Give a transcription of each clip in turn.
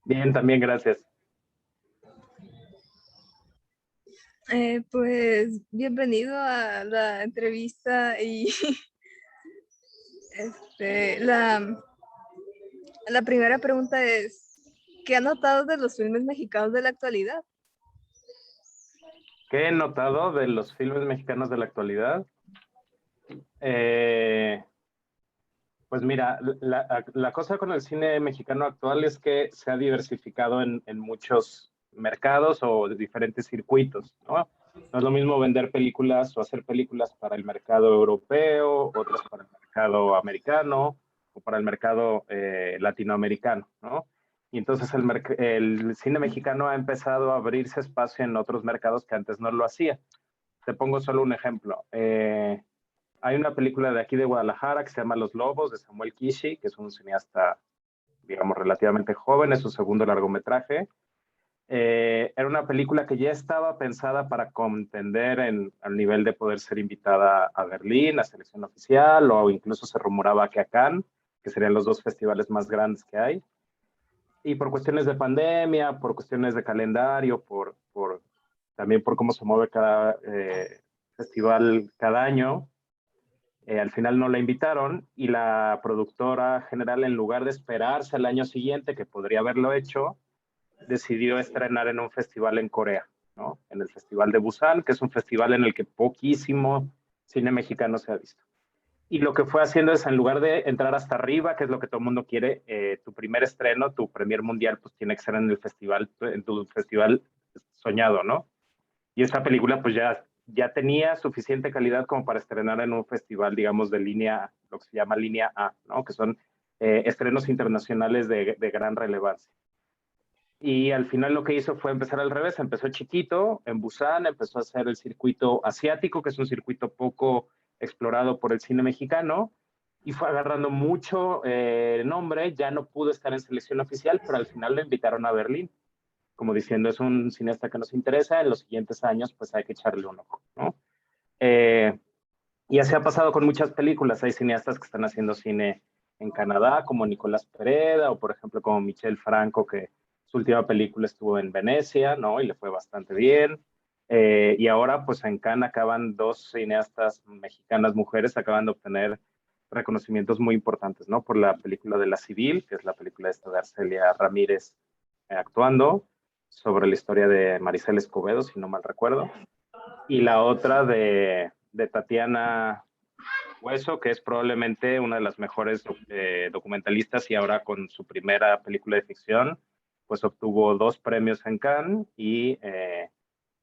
Bien, también gracias. Pues bienvenido a la entrevista y la primera pregunta es, ¿qué ha notado de los filmes mexicanos de la actualidad? ¿Qué he notado de los filmes mexicanos de la actualidad? Eh, pues mira, la cosa con el cine mexicano actual es que se ha diversificado en muchos mercados o de diferentes circuitos, ¿no? No es lo mismo vender películas o hacer películas para el mercado europeo, otras para el mercado americano o para el mercado latinoamericano, ¿no? Y entonces el cine mexicano ha empezado a abrirse espacio en otros mercados que antes no lo hacía. Te pongo solo un ejemplo. Hay una película de aquí de Guadalajara que se llama Los Lobos, de Samuel Kishi, que es un cineasta, digamos, relativamente joven, es su segundo largometraje. Era una película que ya estaba pensada para contender al nivel de poder ser invitada a Berlín, a selección oficial, o incluso se rumoraba que a Cannes, que serían los dos festivales más grandes que hay. Y por cuestiones de pandemia, por cuestiones de calendario, también por cómo se mueve cada festival cada año, al final no la invitaron y la productora general, en lugar de esperarse al año siguiente, que podría haberlo hecho, decidió estrenar en un festival en Corea, ¿no? En el Festival de Busan, que es un festival en el que poquísimo cine mexicano se ha visto. Y lo que fue haciendo es, en lugar de entrar hasta arriba, que es lo que todo el mundo quiere, tu primer estreno, tu premier mundial, pues tiene que ser en el festival, en tu festival soñado, ¿no? Y esta película pues ya tenía suficiente calidad como para estrenar en un festival, digamos, de línea, lo que se llama línea A, ¿no? Que son estrenos internacionales de gran relevancia. Y al final lo que hizo fue empezar al revés, empezó chiquito en Busan, empezó a hacer el circuito asiático, que es un circuito poco explorado por el cine mexicano, y fue agarrando mucho nombre, ya no pudo estar en selección oficial, pero al final lo invitaron a Berlín como diciendo, es un cineasta que nos interesa, en los siguientes años pues hay que echarle un ojo, ¿no? Eh, y así ha pasado con muchas películas, hay cineastas que están haciendo cine en Canadá, como Nicolás Pereda, o por ejemplo como Michel Franco, que su última película estuvo en Venecia, ¿no? Y le fue bastante bien. Y ahora pues en Cannes acaban dos cineastas mexicanas mujeres, acaban de obtener reconocimientos muy importantes, ¿no? Por la película de La Civil, que es la película esta de Arcelia Ramírez actuando, sobre la historia de Maricel Escobedo, si no mal recuerdo, y la otra de Tatiana Hueso, que es probablemente una de las mejores documentalistas y ahora con su primera película de ficción, pues obtuvo dos premios en Cannes y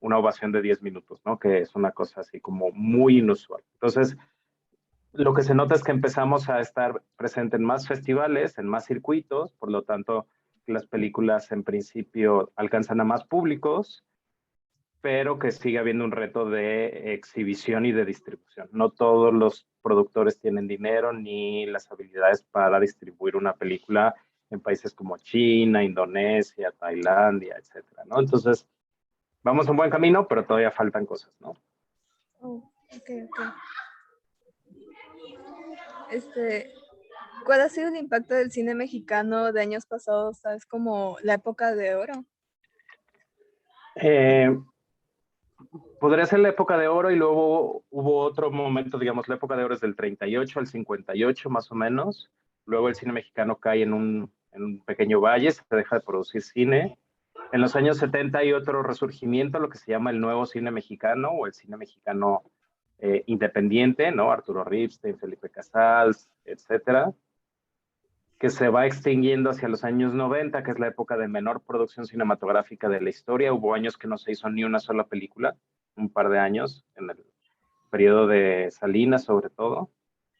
una ovación de 10 minutos, ¿no? Que es una cosa así como muy inusual. Entonces, lo que se nota es que empezamos a estar presente en más festivales, en más circuitos, por lo tanto, las películas en principio alcanzan a más públicos, pero que sigue habiendo un reto de exhibición y de distribución. No todos los productores tienen dinero ni las habilidades para distribuir una película en países como China, Indonesia, Tailandia, etcétera, ¿no? Entonces, vamos un buen camino, pero todavía faltan cosas, ¿no? Oh, ok, ok. Este, ¿Cuál ha sido el impacto del cine mexicano de años pasados, sabes, como la época de oro? Eh, Podría ser la época de oro y luego hubo otro momento, digamos, la época de oro es del 38 al 58 más o menos. Luego el cine mexicano cae en un pequeño valle, se deja de producir cine. En los años 70 hay otro resurgimiento, lo que se llama el nuevo cine mexicano o el cine mexicano independiente, ¿no? Arturo Ripstein, Felipe Casals, etcétera, que se va extinguiendo hacia los años 90, que es la época de menor producción cinematográfica de la historia. Hubo años que no se hizo ni una sola película, un par de años, en el periodo de Salinas sobre todo,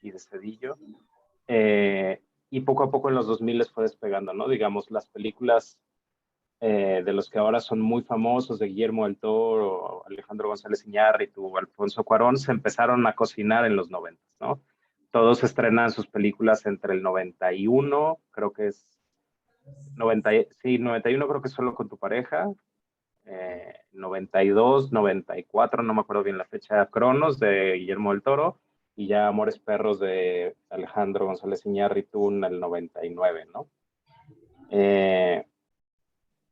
y de Cedillo. Y poco a poco en los 2000 fue despegando, ¿no? Digamos, las películas de los que ahora son muy famosos, de Guillermo del Toro, Alejandro González Iñárritu, Alfonso Cuarón, se empezaron a cocinar en los 90, ¿no? Todos estrenan sus películas entre el 91, creo que es 90, sí, 91 creo que es Solo con tu pareja, 92, 94, no me acuerdo bien la fecha, Cronos de Guillermo del Toro, y ya Amores Perros de Alejandro González Iñárritu en el 99, ¿no? Eh,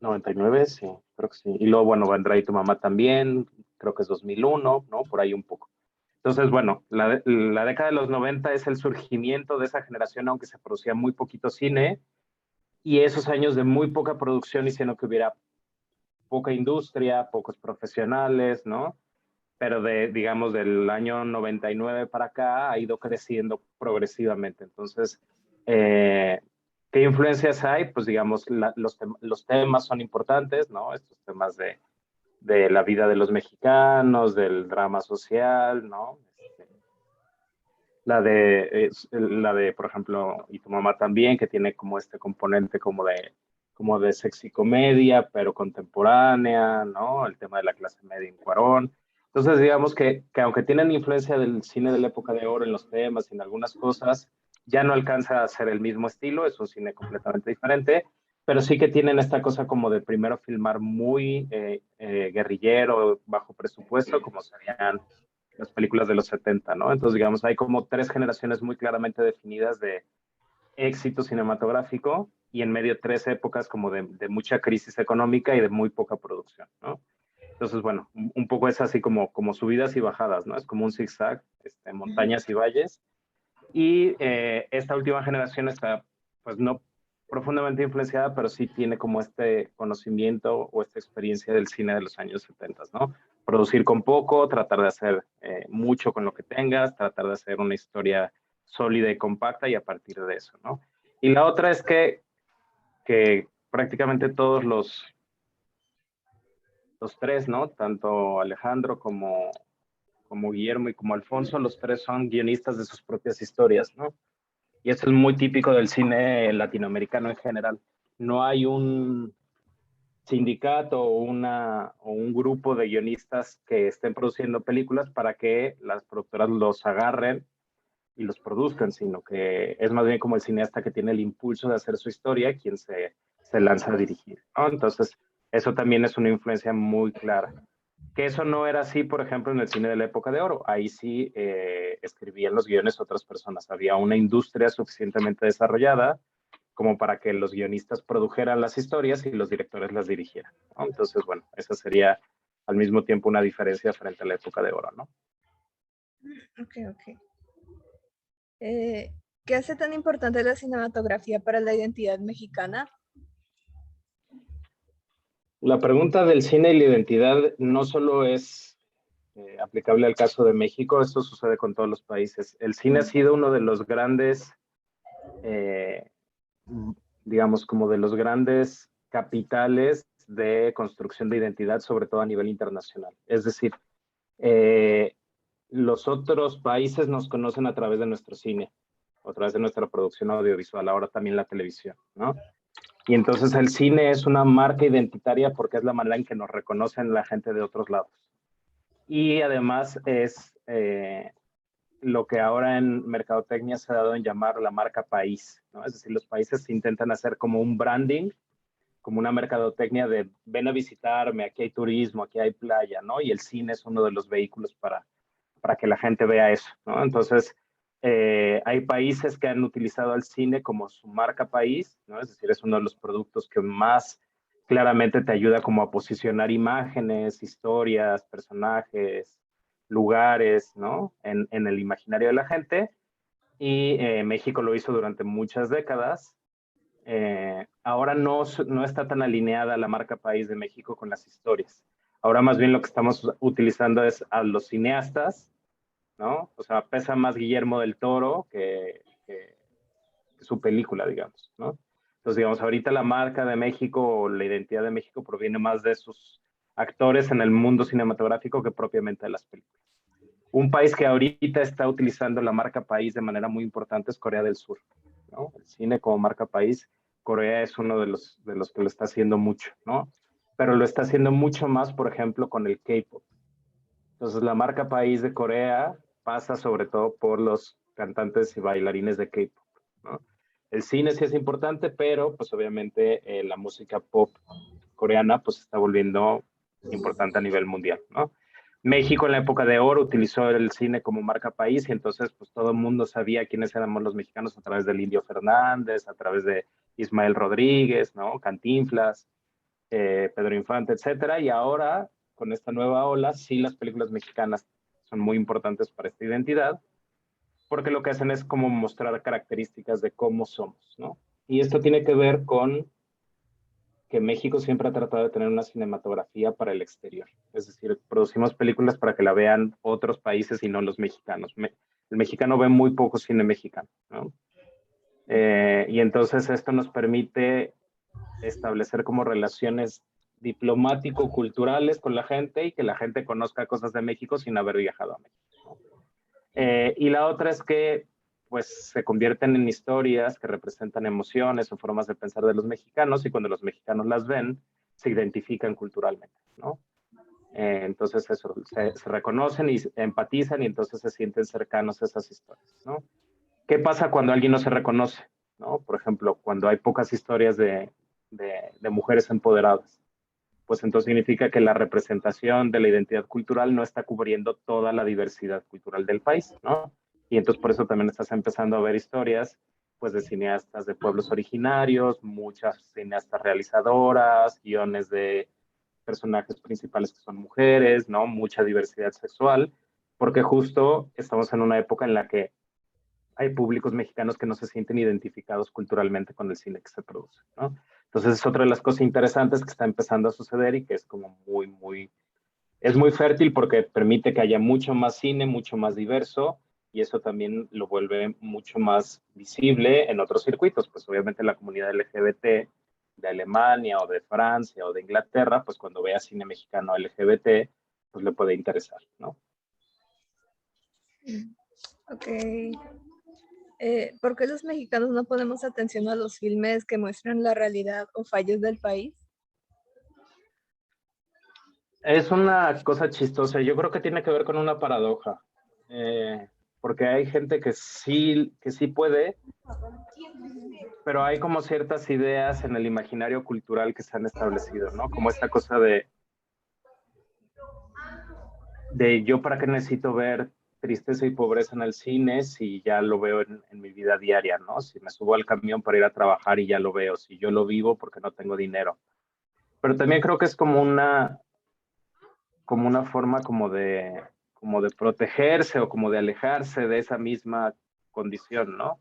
99, sí, creo que sí. Y luego, bueno, vendrá y tu mamá también, creo que es 2001, ¿no? Por ahí un poco. Entonces, bueno, la década de los 90 es el surgimiento de esa generación, aunque se producía muy poquito cine, y esos años de muy poca producción hicieron que hubiera poca industria, pocos profesionales, ¿no? Pero digamos, del año 99 para acá ha ido creciendo progresivamente. Entonces, eh, ¿qué influencias hay? Pues digamos, los temas son importantes, ¿no? Estos temas de la vida de los mexicanos, del drama social, ¿no? La de, por ejemplo, y tu mamá también, que tiene como este componente como de sexy comedia, pero contemporánea, ¿no? El tema de la clase media en Cuarón. Entonces, digamos que aunque tienen influencia del cine de la época de oro en los temas y en algunas cosas, ya no alcanza a ser el mismo estilo, es un cine completamente diferente, pero sí que tienen esta cosa como de primero filmar muy guerrillero, bajo presupuesto, como serían las películas de los 70, ¿no? Entonces, digamos, hay como tres generaciones muy claramente definidas de éxito cinematográfico y en medio tres épocas como de mucha crisis económica y de muy poca producción, ¿no? Entonces, bueno, un poco es así como subidas y bajadas, ¿no? Es como un zigzag, montañas y valles. Y esta última generación está, pues no profundamente influenciada, pero sí tiene como este conocimiento o esta experiencia del cine de los años 70, ¿no? Producir con poco, tratar de hacer mucho con lo que tengas, tratar de hacer una historia sólida y compacta y a partir de eso, ¿no? Y la otra es que prácticamente todos los tres, ¿no? Tanto Alejandro como Guillermo y como Alfonso, los tres son guionistas de sus propias historias, ¿no? Y eso es muy típico del cine latinoamericano en general. No hay un sindicato o un grupo de guionistas que estén produciendo películas para que las productoras los agarren y los produzcan, sino que es más bien como el cineasta que tiene el impulso de hacer su historia quien se lanza a dirigir, ¿no? Entonces, eso también es una influencia muy clara. Que eso no era así, por ejemplo, en el cine de la época de oro. Ahí sí escribían los guiones otras personas. Había una industria suficientemente desarrollada como para que los guionistas produjeran las historias y los directores las dirigieran, ¿no? Entonces, bueno, esa sería al mismo tiempo una diferencia frente a la época de oro, ¿no? Ok, ok. Eh, ¿Qué hace tan importante la cinematografía para la identidad mexicana? La pregunta del cine y la identidad no solo es aplicable al caso de México, esto sucede con todos los países. El cine ha sido uno de los grandes eh, digamos, como de los grandes capitales de construcción de identidad, sobre todo a nivel internacional. Es decir, eh, los otros países nos conocen a través de nuestro cine, a través de nuestra producción audiovisual, ahora también la televisión, ¿no? Y entonces el cine es una marca identitaria porque es la manera en que nos reconocen la gente de otros lados. Y además es lo que ahora en mercadotecnia se ha dado en llamar la marca país, ¿no? Es decir, los países intentan hacer como un branding, como una mercadotecnia de ven a visitarme, aquí hay turismo, aquí hay playa, ¿no? Y el cine es uno de los vehículos para que la gente vea eso, ¿no? Entonces, hay países que han utilizado al cine como su marca país, ¿no? Es decir, es uno de los productos que más claramente te ayuda como a posicionar imágenes, historias, personajes, lugares, ¿no? En el imaginario de la gente. Y México lo hizo durante muchas décadas. Ahora no está tan alineada la marca país de México con las historias. Ahora más bien lo que estamos utilizando es a los cineastas, ¿no? O sea, pesa más Guillermo del Toro que su película, digamos, ¿no? Entonces, digamos, ahorita la marca de México o la identidad de México proviene más de sus actores en el mundo cinematográfico que propiamente de las películas. Un país que ahorita está utilizando la marca país de manera muy importante es Corea del Sur, ¿no? El cine como marca país, Corea es uno de los que lo está haciendo mucho, ¿no? Pero lo está haciendo mucho más, por ejemplo, con el K-pop. Entonces, la marca país de Corea pasa sobre todo por los cantantes y bailarines de K-pop, ¿no? El cine sí es importante, pero pues obviamente la música pop coreana pues está volviendo importante a nivel mundial, ¿no? México en la época de oro utilizó el cine como marca país y entonces pues todo el mundo sabía quiénes éramos los mexicanos a través del Indio Fernández, a través de Ismael Rodríguez, ¿no? Cantinflas. Pedro Infante, etcétera, y ahora, con esta nueva ola, sí las películas mexicanas son muy importantes para esta identidad, porque lo que hacen es como mostrar características de cómo somos, ¿no? Y esto tiene que ver con que México siempre ha tratado de tener una cinematografía para el exterior. Es decir, producimos películas para que la vean otros países y no los mexicanos. El mexicano ve muy poco cine mexicano, ¿no? Y entonces esto nos permite establecer como relaciones diplomático-culturales con la gente y que la gente conozca cosas de México sin haber viajado a México, ¿no? Y la otra es que pues se convierten en historias que representan emociones o formas de pensar de los mexicanos y cuando los mexicanos las ven, se identifican culturalmente, ¿no? Entonces eso, se reconocen y empatizan y entonces se sienten cercanos a esas historias, ¿no? ¿Qué pasa cuando alguien no se reconoce? ¿No? Por ejemplo, cuando hay pocas historias de mujeres empoderadas, pues entonces significa que la representación de la identidad cultural no está cubriendo toda la diversidad cultural del país, ¿no? Y entonces por eso también estás empezando a ver historias, pues de cineastas de pueblos originarios, muchas cineastas realizadoras, guiones de personajes principales que son mujeres, ¿no? Mucha diversidad sexual, porque justo estamos en una época en la que hay públicos mexicanos que no se sienten identificados culturalmente con el cine que se produce, ¿no? Entonces es otra de las cosas interesantes que está empezando a suceder y que es como es muy fértil porque permite que haya mucho más cine, mucho más diverso y eso también lo vuelve mucho más visible en otros circuitos, pues obviamente la comunidad LGBT de Alemania o de Francia o de Inglaterra, pues cuando vea cine mexicano LGBT, pues le puede interesar, ¿no? Ok. ¿Por qué los mexicanos no ponemos atención a los filmes que muestran la realidad o fallos del país? Es una cosa chistosa. Yo creo que tiene que ver con una paradoja. Eh, Porque hay gente que sí puede, pero hay como ciertas ideas en el imaginario cultural que se han establecido, ¿no? Como esta cosa de yo para qué necesito ver tristeza y pobreza en el cine si ya lo veo en mi vida diaria, ¿no? Si me subo al camión para ir a trabajar y ya lo veo, si yo lo vivo porque no tengo dinero. Pero también creo que es como una forma como de protegerse o como de alejarse de esa misma condición, ¿no?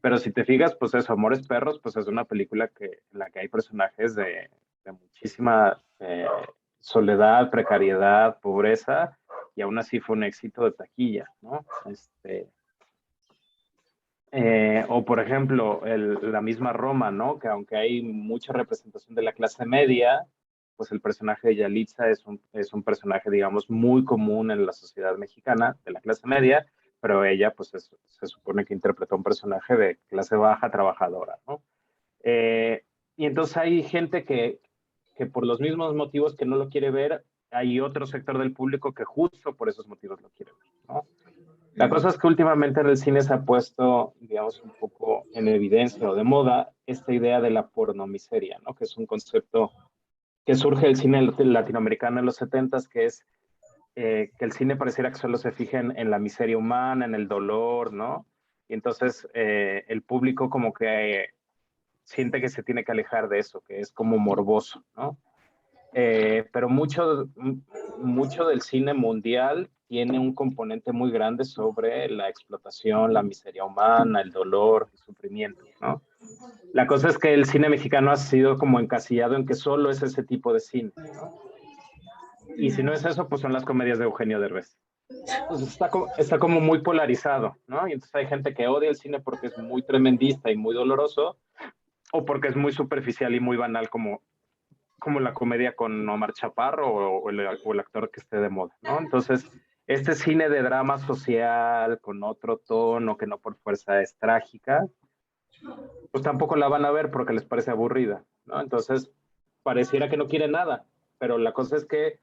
Pero si te fijas, pues eso, Amores Perros, pues es una película en la que hay personajes de muchísima soledad, precariedad, pobreza, y aún así fue un éxito de taquilla, ¿no? O por ejemplo, la misma Roma, ¿no? Que aunque hay mucha representación de la clase media, pues el personaje de Yalitza es un personaje, digamos, muy común en la sociedad mexicana, de la clase media, pero ella, pues se supone que interpretó un personaje de clase baja, trabajadora, ¿no? Eh, y entonces hay gente que por los mismos motivos que no lo quiere ver, hay otro sector del público que justo por esos motivos lo quiere ver, ¿no? La cosa es que últimamente en el cine se ha puesto, digamos, un poco en evidencia o de moda esta idea de la pornomiseria, ¿no? Que es un concepto que surge del cine latinoamericano en los 70s, que es que el cine pareciera que solo se fija en la miseria humana, en el dolor, ¿no? Y entonces el público como que siente que se tiene que alejar de eso, que es como morboso, ¿no? Pero mucho del cine mundial tiene un componente muy grande sobre la explotación, la miseria humana, el dolor, el sufrimiento, ¿no? La cosa es que el cine mexicano ha sido como encasillado en que solo es ese tipo de cine, ¿no? Y si no es eso, pues son las comedias de Eugenio Derbez. Entonces está como muy polarizado, ¿no? Y entonces hay gente que odia el cine porque es muy tremendista y muy doloroso, o porque es muy superficial y muy banal como la comedia con Omar Chaparro o el actor que esté de moda, ¿no? Entonces, este cine de drama social con otro tono que no por fuerza es trágica, pues tampoco la van a ver porque les parece aburrida, ¿no? Entonces, pareciera que no quiere nada, pero la cosa es que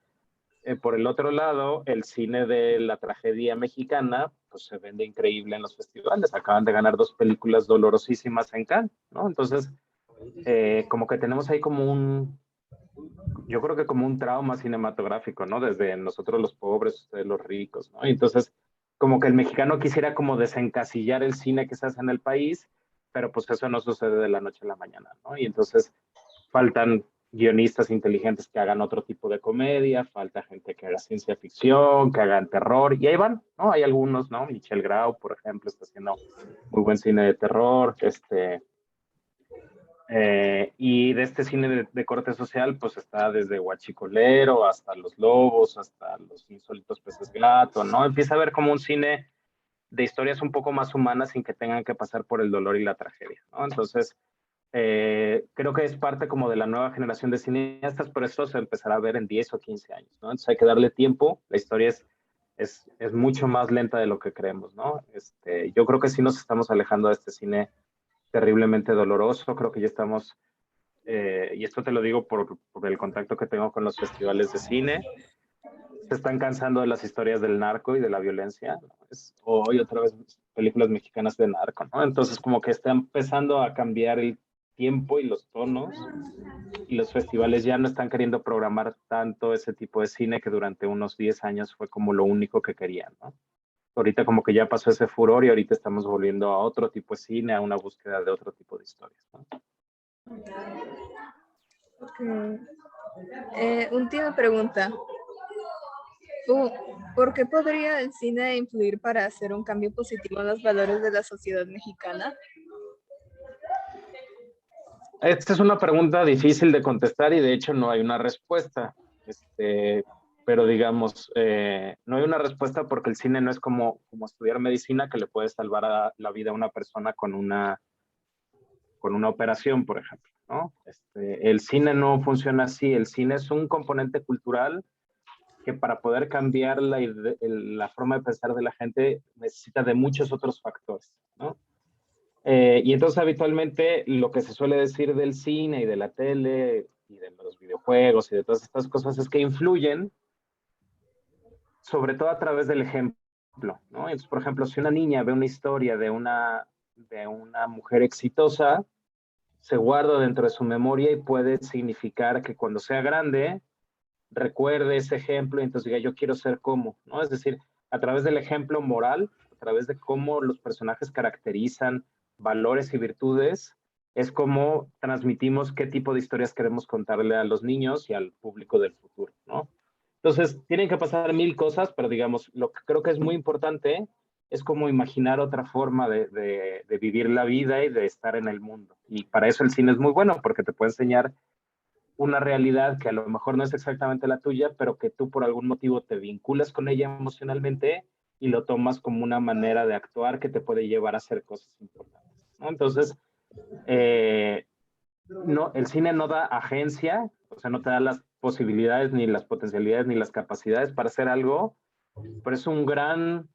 por el otro lado, el cine de la tragedia mexicana, pues se vende increíble en los festivales. Acaban de ganar dos películas dolorosísimas en Cannes, ¿no? Entonces, como que tenemos ahí yo creo que como un trauma cinematográfico, ¿no? Desde nosotros los pobres, ustedes los ricos, ¿no? Y entonces, como que el mexicano quisiera como desencasillar el cine que se hace en el país, pero pues eso no sucede de la noche a la mañana, ¿no? Y entonces faltan guionistas inteligentes que hagan otro tipo de comedia, falta gente que haga ciencia ficción, que hagan terror, y ahí van, ¿no? Hay algunos, ¿no? Michel Grau, por ejemplo, está haciendo muy buen cine de terror, y de este cine de corte social, pues está desde Huachicolero hasta Los Lobos, hasta Los Insólitos Peces Gato, ¿no? Empieza a ver como un cine de historias un poco más humanas sin que tengan que pasar por el dolor y la tragedia, ¿no? Entonces, creo que es parte como de la nueva generación de cineastas, pero eso se empezará a ver en 10 o 15 años, ¿no? Entonces hay que darle tiempo, la historia es mucho más lenta de lo que creemos, ¿no? Yo creo que sí nos estamos alejando de este cine terriblemente doloroso, creo que ya estamos, y esto te lo digo por el contacto que tengo con los festivales de cine, se están cansando de las historias del narco y de la violencia, ¿no? Hoy otra vez películas mexicanas de narco, ¿no? Entonces como que está empezando a cambiar el tiempo y los tonos, y los festivales ya no están queriendo programar tanto ese tipo de cine que durante unos 10 años fue como lo único que querían, ¿no? Ahorita como que ya pasó ese furor y ahorita estamos volviendo a otro tipo de cine, a una búsqueda de otro tipo de historias, ¿no? Okay. Última pregunta. ¿Por qué podría el cine influir para hacer un cambio positivo en los valores de la sociedad mexicana? Esta es una pregunta difícil de contestar y de hecho no hay una respuesta. Pero digamos, no hay una respuesta porque el cine no es como estudiar medicina que le puede salvar la vida a una persona con una operación, por ejemplo, ¿no? El cine no funciona así. El cine es un componente cultural que para poder cambiar la forma de pensar de la gente necesita de muchos otros factores, ¿no? Y entonces habitualmente lo que se suele decir del cine y de la tele y de los videojuegos y de todas estas cosas es que influyen sobre todo a través del ejemplo, ¿no? Entonces, por ejemplo, si una niña ve una historia de una mujer exitosa, se guarda dentro de su memoria y puede significar que cuando sea grande recuerde ese ejemplo y entonces diga, yo quiero ser como, ¿no? Es decir, a través del ejemplo moral, a través de cómo los personajes caracterizan valores y virtudes, es como transmitimos qué tipo de historias queremos contarle a los niños y al público del futuro, ¿no? Entonces, tienen que pasar mil cosas, pero digamos, lo que creo que es muy importante es como imaginar otra forma de vivir la vida y de estar en el mundo. Y para eso el cine es muy bueno, porque te puede enseñar una realidad que a lo mejor no es exactamente la tuya, pero que tú por algún motivo te vinculas con ella emocionalmente y lo tomas como una manera de actuar que te puede llevar a hacer cosas importantes, ¿no? Entonces, no, el cine no da agencia, o sea, no te da las posibilidades, ni las potencialidades, ni las capacidades para hacer algo, pero es un gran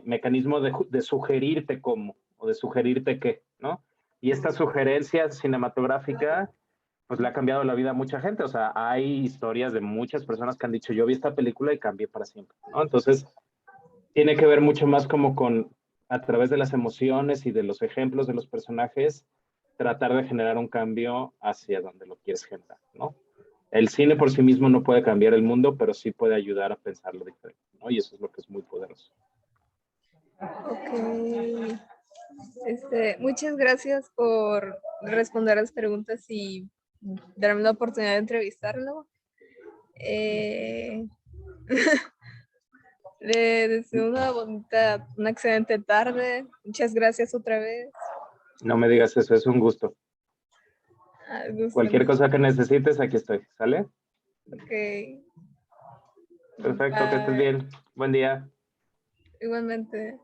mecanismo de sugerirte cómo, o de sugerirte qué, ¿no? Y esta sugerencia cinematográfica pues le ha cambiado la vida a mucha gente. O sea, hay historias de muchas personas que han dicho, yo vi esta película y cambié para siempre, ¿no? Entonces, tiene que ver mucho más como a través de las emociones y de los ejemplos de los personajes, tratar de generar un cambio hacia donde lo quieres generar, ¿no? El cine por sí mismo no puede cambiar el mundo, pero sí puede ayudar a pensarlo diferente, ¿no? Y eso es lo que es muy poderoso. Ok. Muchas gracias por responder las preguntas y darme la oportunidad de entrevistarlo. Le deseo una excelente tarde. Muchas gracias otra vez. No me digas eso, es un gusto. Gusto. Cualquier cosa que necesites, aquí estoy, ¿sale? Ok. Perfecto, que estés Bye. bien. Buen día. Igualmente.